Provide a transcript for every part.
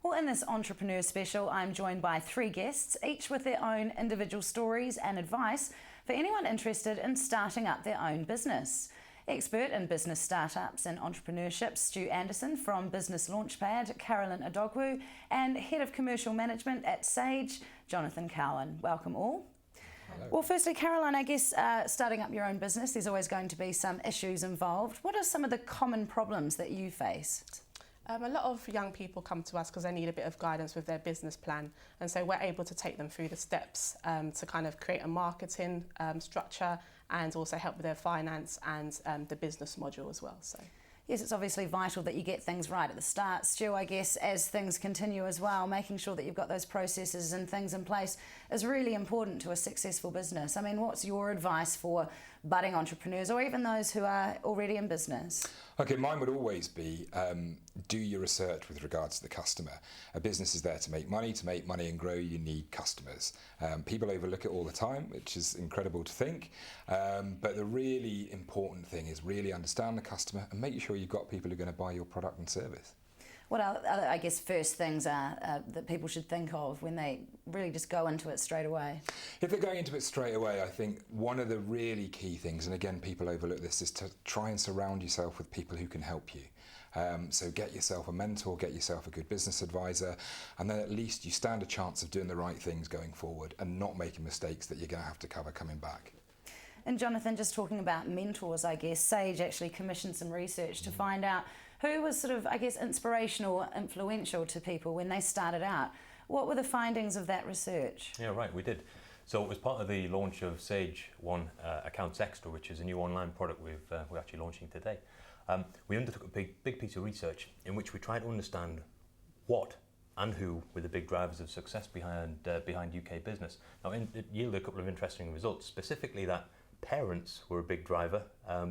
Well, in this Entrepreneur Special, I'm joined by three guests, each with their own individual stories and advice for anyone interested in starting up their own business. Expert in business startups and entrepreneurship, Stu Anderson from Business Launchpad, Carolyn Adogwu, and Head of Commercial Management at Sage, Jonathan Cowan. Welcome all. Hello. Well, firstly, Caroline, I guess starting up your own business, there's always going to be some issues involved. What are some of the common problems that you face? A lot of young people come to us because they need a bit of guidance with their business plan, and so we're able to take them through the steps to kind of create a marketing structure and also help with their finance and the business module as well. So. Yes, it's obviously vital that you get things right at the start, Stu. I guess as things continue as well, making sure that you've got those processes and things in place is really important to a successful business. I mean, what's your advice for budding entrepreneurs or even those who are already in business? Okay, mine would always be do your research with regards to the customer. A business is there to make money and grow, you need customers. People overlook it all the time, which is incredible to think, but the really important thing is really understand the customer and make sure you've got people who are going to buy your product and service. What are, I guess, first things are that people should think of when they really just go into it straight away? If they're going into it straight away, I think one of the really key things, and again people overlook this, is to try and surround yourself with people who can help you. So get yourself a mentor, get yourself a good business advisor, and then at least you stand a chance of doing the right things going forward and not making mistakes that you're going to have to cover coming back. And Jonathan, just talking about mentors, I guess, Sage actually commissioned some research to find out who was sort of, I guess, inspirational or influential to people when they started out. What were the findings of that research? Yeah, right, we did. So it was part of the launch of Sage One Accounts Extra, which is a new online product we're actually launching today. We undertook a big piece of research in which we tried to understand what and who were the big drivers of success behind UK business. Now, it yielded a couple of interesting results, specifically that parents were a big driver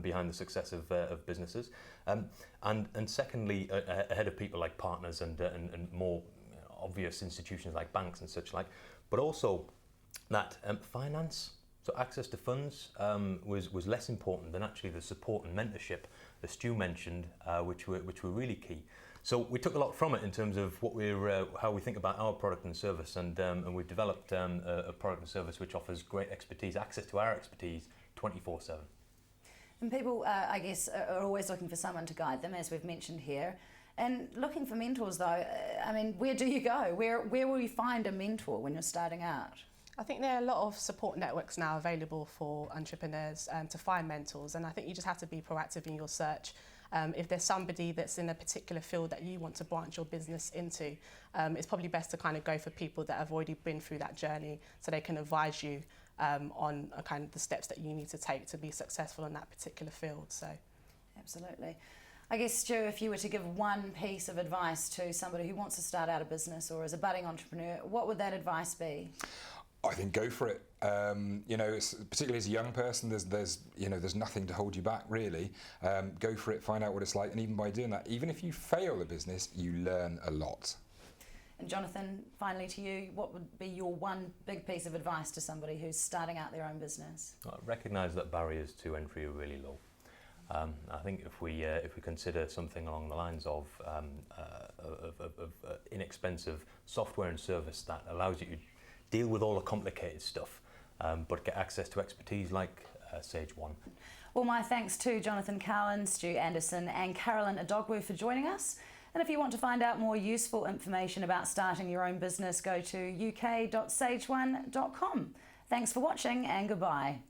behind the success of businesses, and secondly, ahead of people like partners and more obvious institutions like banks and such like, but also that finance, so access to funds, was less important than actually the support and mentorship that Stu mentioned, which were really key. So we took a lot from it in terms of what how we think about our product and service, and we've developed a product and service which offers great expertise, access to our expertise 24/7. And people, I guess, are always looking for someone to guide them, as we've mentioned here. And looking for mentors, though, I mean, where do you go? Where will you find a mentor when you're starting out? I think there are a lot of support networks now available for entrepreneurs to find mentors, and I think you just have to be proactive in your search. If there's somebody that's in a particular field that you want to branch your business into, it's probably best to kind of go for people that have already been through that journey so they can advise you on kind of the steps that you need to take to be successful in that particular field. So, absolutely. I guess, Stu, if you were to give one piece of advice to somebody who wants to start out a business or is a budding entrepreneur, what would that advice be? I think go for it. You know, particularly as a young person, there's nothing to hold you back really. Go for it, find out what it's like, and even by doing that, even if you fail the business, you learn a lot. And Jonathan, finally to you, what would be your one big piece of advice to somebody who's starting out their own business? Recognise that barriers to entry are really low. I think if we consider something along the lines of inexpensive software and service that allows you to deal with all the complicated stuff, but get access to expertise like Sage One. Well, my thanks to Jonathan Cowan, Stu Anderson and Carolyn Adogwu for joining us. And if you want to find out more useful information about starting your own business, go to uk.sageone.com. Thanks for watching and goodbye.